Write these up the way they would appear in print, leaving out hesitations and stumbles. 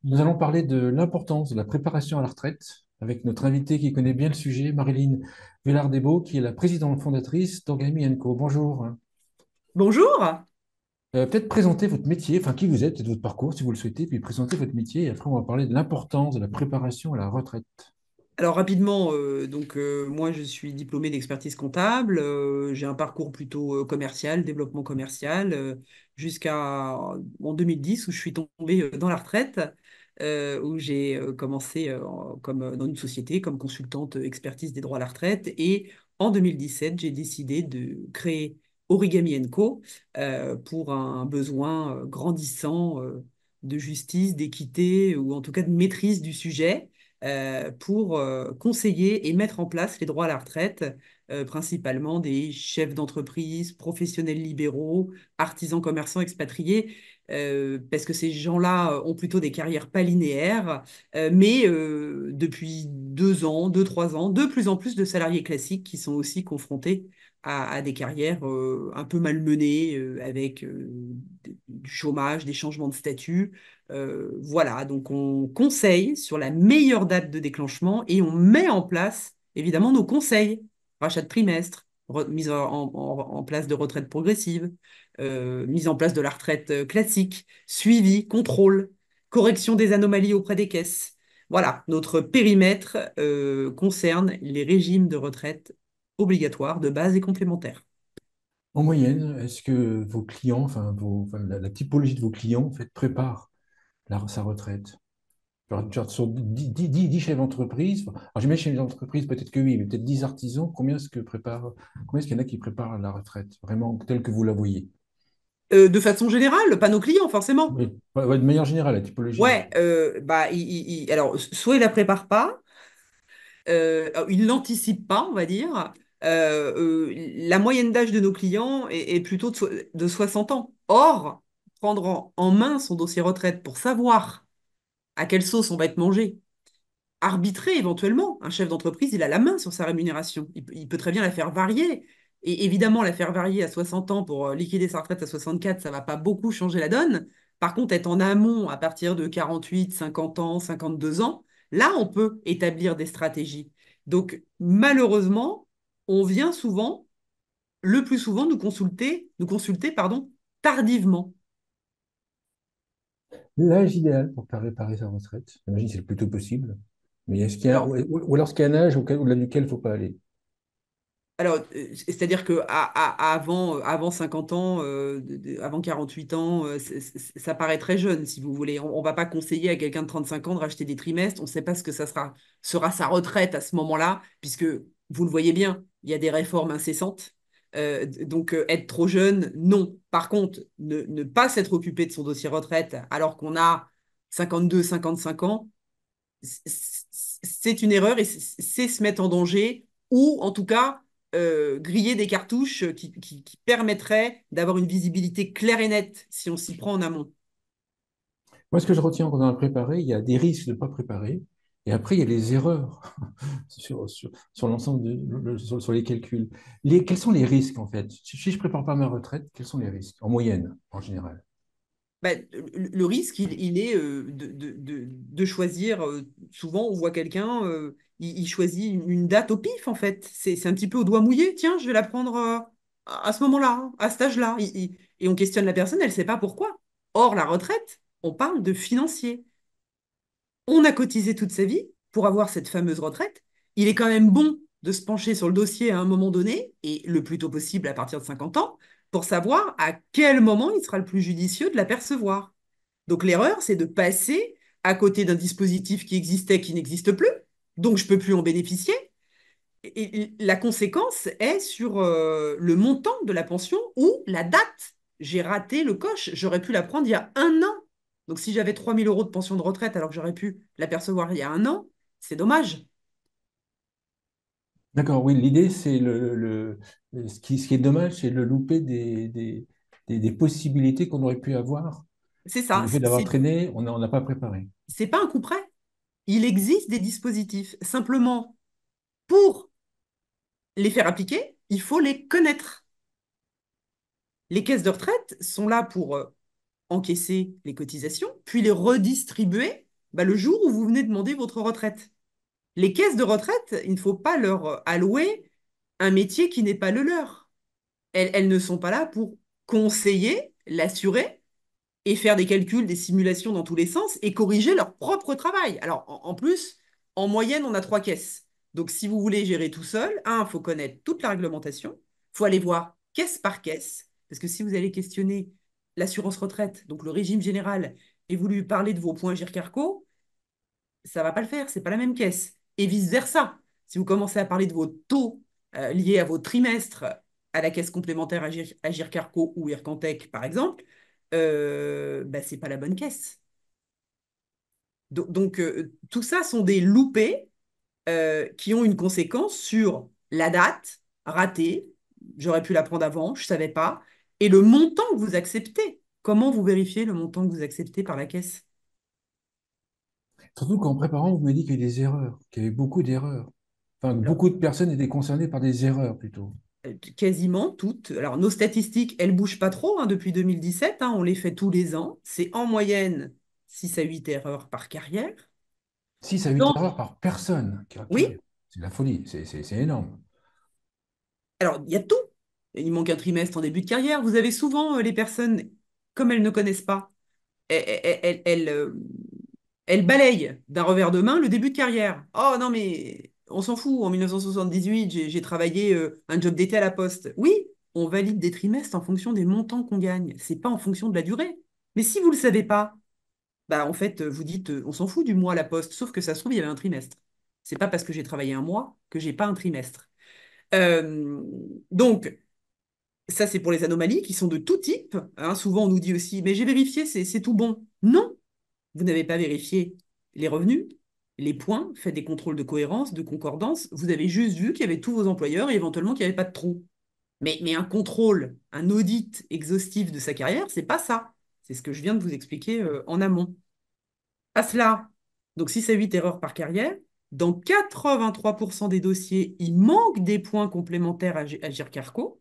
Nous allons parler de l'importance de la préparation à la retraite avec notre invitée qui connaît bien le sujet, Marilyn Villard-Desbaux, qui est la présidente fondatrice d'Orgami Co. Bonjour. Bonjour. Peut-être présenter votre métier, enfin qui vous êtes, peut-être votre parcours si vous le souhaitez, puis présenter votre métier et après on va parler de l'importance de la préparation à la retraite. Alors rapidement, moi je suis diplômée d'expertise comptable. J'ai un parcours plutôt commercial, développement commercial, jusqu'à en 2010 où je suis tombée dans la retraite, où j'ai commencé dans une société comme consultante expertise des droits à la retraite. Et en 2017, j'ai décidé de créer Origami Co. Pour un besoin grandissant de justice, d'équité ou en tout cas de maîtrise du sujet pour conseiller et mettre en place les droits à la retraite, principalement des chefs d'entreprise, professionnels libéraux, artisans, commerçants, expatriés, parce que ces gens-là ont plutôt des carrières pas linéaires, mais depuis 2 ans, 3 ans, de plus en plus de salariés classiques qui sont aussi confrontés à des carrières un peu malmenées, avec du chômage, des changements de statut. Voilà, donc on conseille sur la meilleure date de déclenchement et on met en place évidemment nos conseils, rachat de trimestre, mise en place de retraite progressive, mise en place de la retraite classique, suivi, contrôle, correction des anomalies auprès des caisses. Voilà, notre périmètre concerne les régimes de retraite obligatoires de base et complémentaires. En moyenne, est-ce que vos clients, enfin, la typologie de vos clients, en fait, prépare sa retraite? Genre, sur 10 chefs d'entreprise, alors j'imagine chez les entreprises, peut-être que oui, mais peut-être 10 artisans, combien est-ce qu'il y en a qui préparent la retraite, vraiment telle que vous la voyez? De façon générale, pas nos clients forcément. Oui, ouais, ouais, de manière générale, la typologie Ouais, bah, alors, soit il la prépare pas, il l'anticipe pas, on va dire. La moyenne d'âge de nos clients est plutôt de 60 ans. Or, prendre en main son dossier retraite pour savoir à quelle sauce on va être mangé, arbitrer éventuellement. Un chef d'entreprise, il a la main sur sa rémunération. Il peut très bien la faire varier. Et évidemment, la faire varier à 60 ans pour liquider sa retraite à 64, ça ne va pas beaucoup changer la donne. Par contre, être en amont à partir de 48, 50 ans, 52 ans, là, on peut établir des stratégies. Donc, malheureusement, on vient souvent, le plus souvent, nous consulter, pardon, tardivement. l'âge idéal pour préparer sa retraite, j'imagine que c'est le plus tôt possible. Mais est-ce qu'il y a, Alors, ou alors est-ce qu'il y a un âge au-delà duquel il ne faut pas aller? Alors, c'est-à-dire que avant 50 ans, avant 48 ans, ça paraît très jeune, si vous voulez. On ne va pas conseiller à quelqu'un de 35 ans de racheter des trimestres. On ne sait pas ce que sera sa retraite à ce moment-là, puisque vous le voyez bien, il y a des réformes incessantes. Donc, être trop jeune, non. Par contre, ne pas s'être occupé de son dossier retraite alors qu'on a 52, 55 ans, c'est une erreur et c'est se mettre en danger ou en tout cas griller des cartouches qui permettraient d'avoir une visibilité claire et nette si on s'y prend en amont. Moi, ce que je retiens quand on a préparé, il y a des risques de ne pas préparer. Et après, il y a les erreurs sur l'ensemble sur les calculs. Quels sont les risques, en fait? Si je ne prépare pas ma retraite, quels sont les risques, en moyenne, en général? Ben, le risque, il est de choisir, souvent on voit quelqu'un, il choisit une date au pif en fait. C'est un petit peu au doigt mouillé, tiens, je vais la prendre à ce moment-là, hein, à cet âge-là. Et on questionne la personne, elle ne sait pas pourquoi. Or, la retraite, on parle de financier. On a cotisé toute sa vie pour avoir cette fameuse retraite. Il est quand même bon de se pencher sur le dossier à un moment donné, et le plus tôt possible à partir de 50 ans, pour savoir à quel moment il sera le plus judicieux de l'apercevoir. Donc l'erreur, c'est de passer à côté d'un dispositif qui existait, qui n'existe plus, donc je ne peux plus en bénéficier. Et la conséquence est sur le montant de la pension ou la date. J'ai raté le coche, j'aurais pu la prendre il y a un an. Donc si j'avais 3 000 € de pension de retraite alors que j'aurais pu l'apercevoir il y a un an, c'est dommage. D'accord, oui, l'idée, c'est ce qui est dommage, c'est le louper des possibilités qu'on aurait pu avoir. C'est Et ça, le fait d'avoir traîné, on n'a pas préparé. c'est pas un coup près. Il existe des dispositifs. Simplement, pour les faire appliquer, il faut les connaître. Les caisses de retraite sont là pour encaisser les cotisations, puis les redistribuer. Bah, le jour où vous venez demander votre retraite. Les caisses de retraite, il ne faut pas leur allouer un métier qui n'est pas le leur. Elles ne sont pas là pour conseiller l'assuré et faire des calculs, des simulations dans tous les sens et corriger leur propre travail. Alors, en plus, en moyenne, on a 3 caisses. Donc, si vous voulez gérer tout seul, il faut connaître toute la réglementation. Il faut aller voir caisse par caisse. Parce que si vous allez questionner l'assurance retraite, donc le régime général, et vous lui parlez de vos points GIRC-ARCO, ça ne va pas le faire, c'est pas la même caisse. Et vice-versa. Si vous commencez à parler de vos taux liés à vos trimestres à la caisse complémentaire Agirc-Arrco ou Ircantec, par exemple, bah, ce n'est pas la bonne caisse. Donc, tout ça sont des loupés qui ont une conséquence sur la date ratée. J'aurais pu la prendre avant, je ne savais pas. Et le montant que vous acceptez. Comment vous vérifiez le montant que vous acceptez par la caisse? Surtout qu'en préparant, vous m'avez dit qu'il y avait des erreurs, qu'il y avait beaucoup d'erreurs. Enfin, Alors, beaucoup de personnes étaient concernées par des erreurs plutôt. quasiment toutes. Alors, nos statistiques, elles ne bougent pas trop depuis 2017. On les fait tous les ans. C'est en moyenne 6 à 8 erreurs par carrière. 6 à 8 Donc, erreurs par personne. oui, C'est la folie, c'est énorme. alors il y a tout. Il manque un trimestre en début de carrière. Vous avez souvent les personnes, comme elles ne connaissent pas, elles balayent d'un revers de main le début de carrière. Oh non, mais on s'en fout. En 1978, j'ai travaillé un job d'été à la Poste. Oui, on valide des trimestres en fonction des montants qu'on gagne. C'est pas en fonction de la durée. Mais si vous ne le savez pas, bah en fait, vous dites, on s'en fout du mois à la Poste, sauf que ça se trouve, il y avait un trimestre. C'est pas parce que j'ai travaillé un mois que j'ai pas un trimestre. Euh, donc, ça, c'est pour les anomalies qui sont de tout type. Souvent, on nous dit aussi, mais j'ai vérifié, c'est tout bon. Non, vous n'avez pas vérifié les revenus, les points, fait des contrôles de cohérence, de concordance. Vous avez juste vu qu'il y avait tous vos employeurs et éventuellement qu'il n'y avait pas de trou. Mais un contrôle, un audit exhaustif de sa carrière, c'est pas ça. C'est ce que je viens de vous expliquer en amont. À cela, donc 6 à 8 erreurs par carrière, dans 83% des dossiers, il manque des points complémentaires à GIRC-ARCO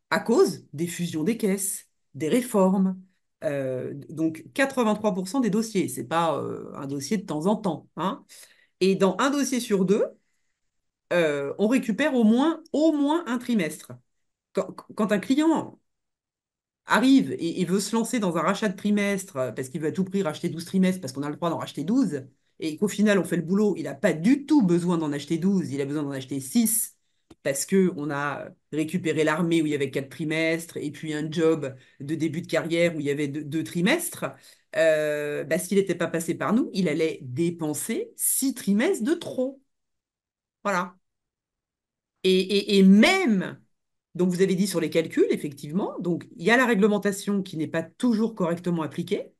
à cause des fusions des caisses, des réformes. Donc 83% des dossiers, c'est pas un dossier de temps en temps. Et dans un dossier sur deux, on récupère au moins un trimestre. Quand un client arrive et veut se lancer dans un rachat de trimestre parce qu'il veut à tout prix racheter 12 trimestres parce qu'on a le droit d'en racheter 12 et qu'au final on fait le boulot, il n'a pas du tout besoin d'en acheter 12, il a besoin d'en acheter 6 parce qu'on a récupéré l'armée où il y avait 4 trimestres et puis un job de début de carrière où il y avait 2 trimestres. Bah, s'il n'était pas passé par nous, il allait dépenser 6 trimestres de trop. Voilà. Et même, donc vous avez dit sur les calculs, effectivement, donc il y a la réglementation qui n'est pas toujours correctement appliquée,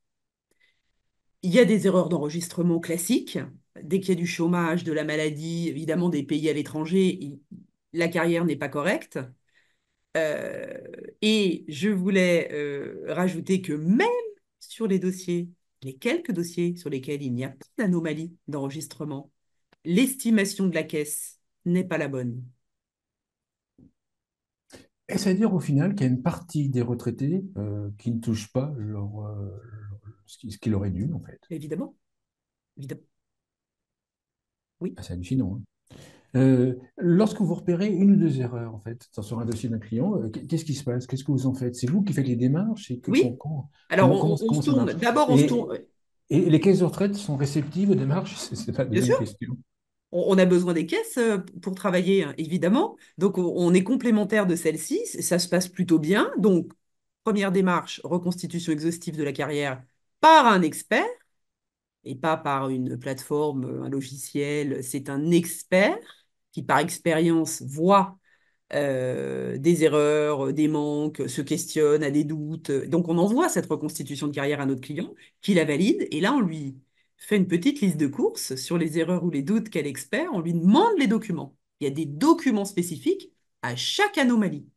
il y a des erreurs d'enregistrement classiques, dès qu'il y a du chômage, de la maladie, évidemment des pays à l'étranger, la carrière n'est pas correcte. Euh, et je voulais rajouter que même sur les dossiers, les quelques dossiers sur lesquels il n'y a pas d'anomalie d'enregistrement, l'estimation de la caisse n'est pas la bonne. Et c'est-à-dire au final qu'il y a une partie des retraités qui ne touchent pas ce qu'il aurait dû, en fait. Évidemment, évidemment, oui. Ah, c'est hallucinant, hein. Lorsque vous repérez une ou deux erreurs, en fait, sur un dossier d'un client, qu'est-ce qui se passe? Qu'est-ce que vous en faites? C'est vous qui faites les démarches et Oui. Alors, on comment se ça tourne. marche? D'abord, on se Et, tourne. et les caisses de retraite sont réceptives aux démarches? C'est la Bien deuxième sûr, question. on a besoin des caisses pour travailler, évidemment. Donc, on est complémentaire de celles-ci. Ça se passe plutôt bien. Donc, première démarche, reconstitution exhaustive de la carrière par un expert et pas par une plateforme, un logiciel. C'est un expert qui, par expérience, voit des erreurs, des manques, se questionne, a des doutes. Donc, on envoie cette reconstitution de carrière à notre client, qui la valide, et là, on lui fait une petite liste de courses sur les erreurs ou les doutes qu'elle expert, on lui demande les documents. Il y a des documents spécifiques à chaque anomalie.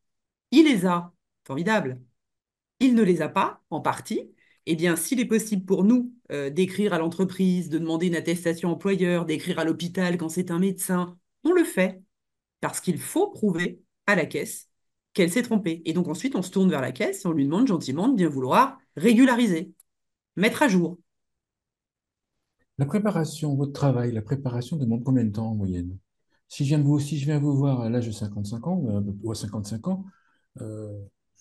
Il les a, formidable. Il ne les a pas, en partie. Eh bien, s'il est possible pour nous d'écrire à l'entreprise, de demander une attestation employeur, d'écrire à l'hôpital quand c'est un médecin, on le fait parce qu'il faut prouver à la caisse qu'elle s'est trompée. Et donc ensuite, on se tourne vers la caisse et on lui demande gentiment de bien vouloir régulariser, mettre à jour. La préparation, votre travail, la préparation demande combien de temps en moyenne? Si je viens vous voir à l'âge de 55 ans, ou à 55 ans, euh,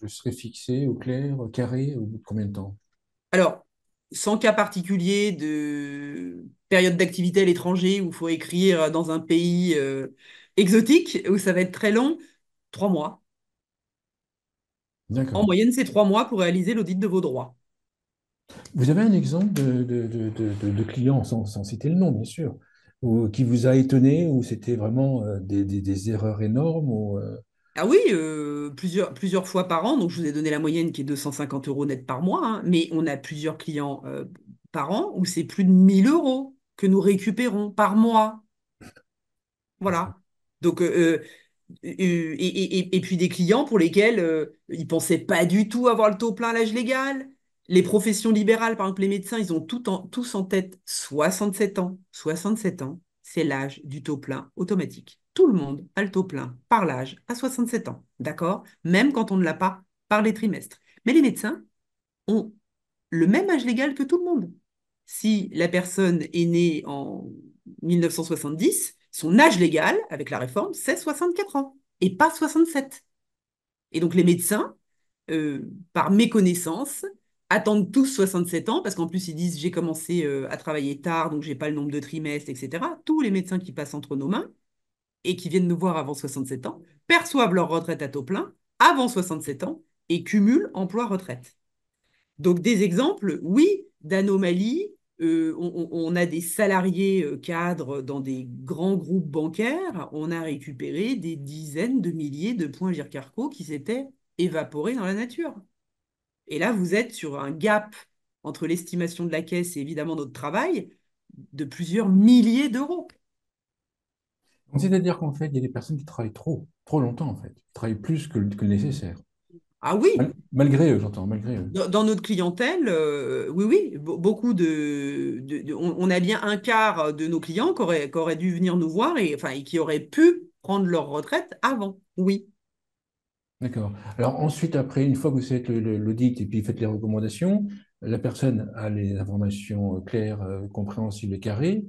je serai fixé au clair, au carré, au bout de combien de temps? Alors, sans cas particulier de période d'activité à l'étranger où il faut écrire dans un pays exotique, où ça va être très long, 3 mois. En D'accord. moyenne, c'est 3 mois pour réaliser l'audit de vos droits. Vous avez un exemple de client, sans citer le nom, bien sûr, qui vous a étonné, où c'était vraiment des erreurs énormes, Ah oui, plusieurs fois par an. Donc, je vous ai donné la moyenne qui est 250 euros net par mois, hein, mais on a plusieurs clients par an où c'est plus de 1 000 € que nous récupérons par mois. Voilà. Donc, et puis des clients pour lesquels ils pensaient pas du tout avoir le taux plein à l'âge légal. Les professions libérales, par exemple les médecins, ils ont tous en tête 67 ans. 67 ans, c'est l'âge du taux plein automatique. Tout le monde a le taux plein par l'âge à 67 ans, d'accord? Même quand on ne l'a pas par les trimestres. Mais les médecins ont le même âge légal que tout le monde. Si la personne est née en 1970, son âge légal, avec la réforme, c'est 64 ans et pas 67. Et donc les médecins, par méconnaissance, attendent tous 67 ans parce qu'en plus ils disent j'ai commencé à travailler tard, donc j'ai pas le nombre de trimestres, etc. Tous les médecins qui passent entre nos mains et qui viennent nous voir avant 67 ans perçoivent leur retraite à taux plein avant 67 ans et cumulent emploi-retraite. Donc des exemples, oui, d'anomalies. On a des salariés cadres dans des grands groupes bancaires. On a récupéré des dizaines de milliers de points Gircarco qui s'étaient évaporés dans la nature. Et là, vous êtes sur un gap entre l'estimation de la caisse et évidemment notre travail de plusieurs milliers d'euros. Donc, c'est-à-dire qu'en fait, il y a des personnes qui travaillent trop longtemps, en fait. Ils travaillent plus que le nécessaire. Ah oui, Malgré eux, j'entends, malgré eux. dans notre clientèle, oui, oui, beaucoup on a bien un quart de nos clients qui auraient dû venir nous voir et, enfin, et qui auraient pu prendre leur retraite avant. Oui. D'accord. Alors ensuite, après, une fois que vous faites l'audit et puis faites les recommandations, la personne a les informations claires, compréhensibles et carrées.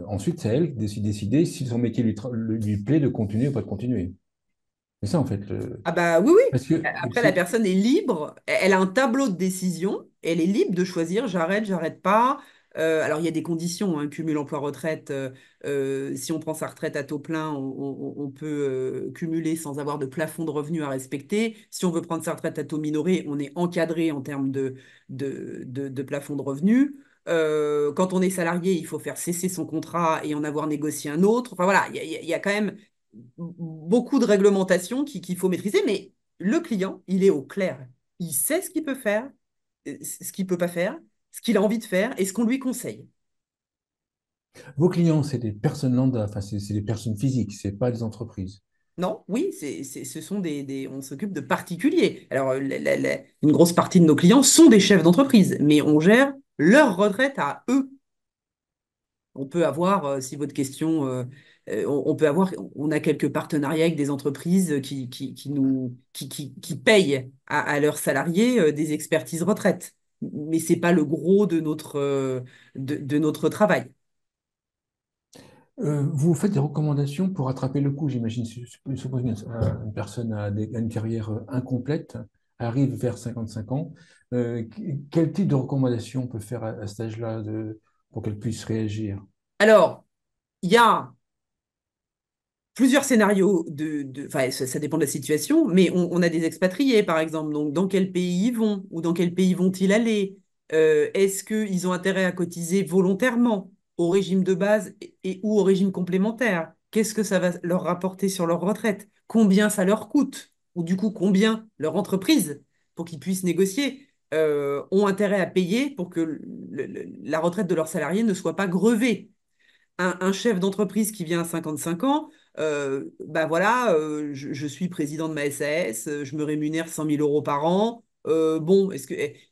Ensuite, c'est elle qui décider si son métier lui plaît de continuer ou pas de continuer. C'est ça, en fait. Ah bah oui, oui. Parce que Après, la personne est libre, elle a un tableau de décision, elle est libre de choisir j'arrête, j'arrête pas. Alors, il y a des conditions, hein, cumul emploi-retraite. Si on prend sa retraite à taux plein, on peut cumuler sans avoir de plafond de revenus à respecter. Si on veut prendre sa retraite à taux minoré, on est encadré en termes de plafond de revenus. Quand on est salarié, il faut faire cesser son contrat et en avoir négocié un autre. Enfin voilà, il y a quand même beaucoup de réglementations qu'il faut maîtriser, mais le client, il est au clair. Il sait ce qu'il peut faire, ce qu'il ne peut pas faire, ce qu'il a envie de faire et ce qu'on lui conseille. vos clients, c'est des personnes lambda, enfin, c'est des personnes physiques, c'est pas des entreprises. Non, oui, ce sont on s'occupe de particuliers. Alors, une grosse partie de nos clients sont des chefs d'entreprise, mais on gère leur retraite à eux. On peut avoir, si votre question, on peut avoir, on a quelques partenariats avec des entreprises qui payent à leurs salariés des expertises retraite. Mais ce n'est pas le gros de notre travail. Vous faites des recommandations pour rattraper le coup, j'imagine. Suppose une personne a une carrière incomplète, arrive vers 55 ans. Quel type de recommandation on peut faire à cet âge-là pour qu'elle puisse réagir? Alors, il y a plusieurs scénarios enfin, ça dépend de la situation, mais on a des expatriés, par exemple. Donc, dans quel pays ils vont ou dans quel pays vont-ils aller? Est-ce qu'ils ont intérêt à cotiser volontairement au régime de base ou au régime complémentaire? Qu'est-ce que ça va leur rapporter sur leur retraite? Combien ça leur coûte? Ou du coup, combien leur entreprise, pour qu'ils puissent négocier, ont intérêt à payer pour que la retraite de leurs salariés ne soit pas grevée? Un chef d'entreprise qui vient à 55 ans, bah voilà, je suis président de ma SAS, je me rémunère 100 000 € par an. Bon,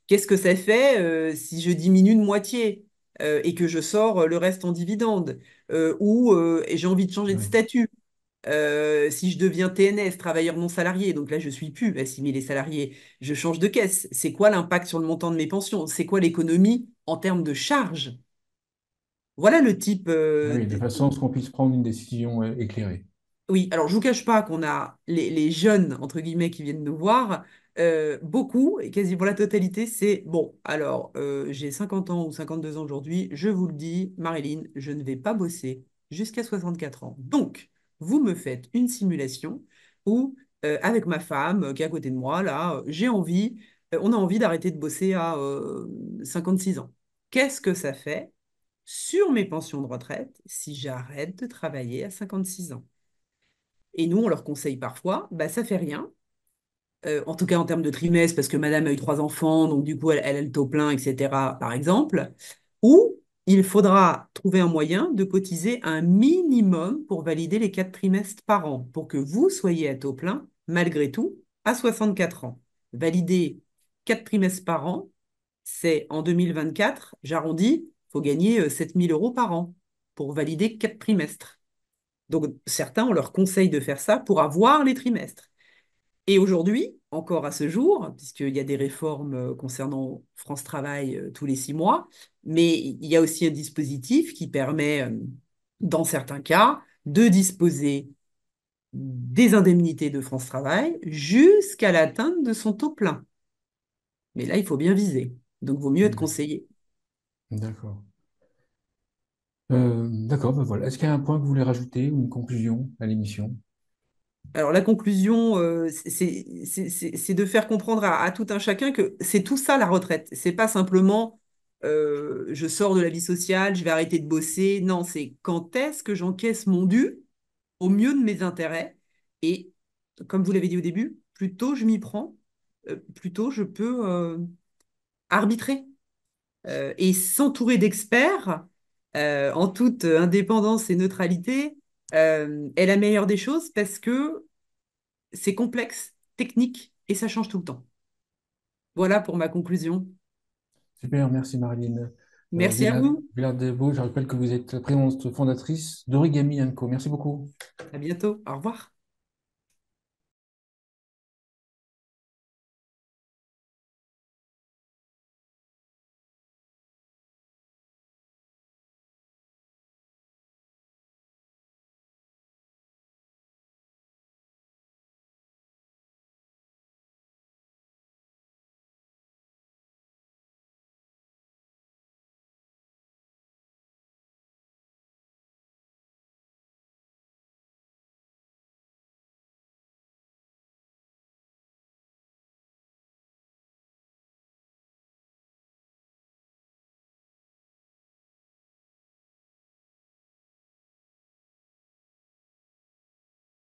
qu'est-ce que ça fait si je diminue de moitié et que je sors le reste en dividende ou j'ai envie de changer de Oui. statut. Si je deviens TNS, travailleur non salarié, donc là je suis plus assimilé salarié, je change de caisse. C'est quoi l'impact sur le montant de mes pensions? C'est quoi l'économie en termes de charges? Voilà le type. Oui, de façon à ce qu'on puisse prendre une décision éclairée. Oui, alors je vous cache pas qu'on a les jeunes, entre guillemets, qui viennent nous voir, beaucoup, et quasi pour la totalité, c'est bon, alors j'ai 50 ans ou 52 ans aujourd'hui, je vous le dis, Marilyn, je ne vais pas bosser jusqu'à 64 ans. Donc, vous me faites une simulation où, avec ma femme qui est à côté de moi, là, on a envie d'arrêter de bosser à 56 ans. Qu'est-ce que ça fait sur mes pensions de retraite si j'arrête de travailler à 56 ans? Et nous, on leur conseille parfois, bah, ça fait rien. En tout cas en termes de trimestre, parce que madame a eu 3 enfants, donc du coup, elle a le taux plein, etc., par exemple. Ou il faudra trouver un moyen de cotiser un minimum pour valider les 4 trimestres par an, pour que vous soyez à taux plein, malgré tout, à 64 ans. Valider 4 trimestres par an, c'est en 2024, j'arrondis, il faut gagner 7 000 € par an pour valider 4 trimestres. Donc, certains, on leur conseille de faire ça pour avoir les trimestres. Et aujourd'hui, encore à ce jour, puisqu'il y a des réformes concernant France Travail tous les 6 mois, mais il y a aussi un dispositif qui permet, dans certains cas, de disposer des indemnités de France Travail jusqu'à l'atteinte de son taux plein. Mais là, il faut bien viser. Donc, il vaut mieux être conseillé. D'accord. D'accord, ben voilà. Est-ce qu'il y a un point que vous voulez rajouter ou une conclusion à l'émission? Alors la conclusion, c'est de faire comprendre à tout un chacun que c'est tout ça la retraite. C'est pas simplement je sors de la vie sociale, je vais arrêter de bosser. Non, c'est quand est-ce que j'encaisse mon dû au mieux de mes intérêts. Et comme vous l'avez dit au début, plus tôt je m'y prends, plus tôt je peux arbitrer. Et s'entourer d'experts en toute indépendance et neutralité est la meilleure des choses parce que c'est complexe, technique et ça change tout le temps. Voilà pour ma conclusion. Super, merci Marilyn. Merci à vous. Villard Debo, je rappelle que vous êtes présidente fondatrice d'Origami Co. Merci beaucoup. À bientôt. Au revoir.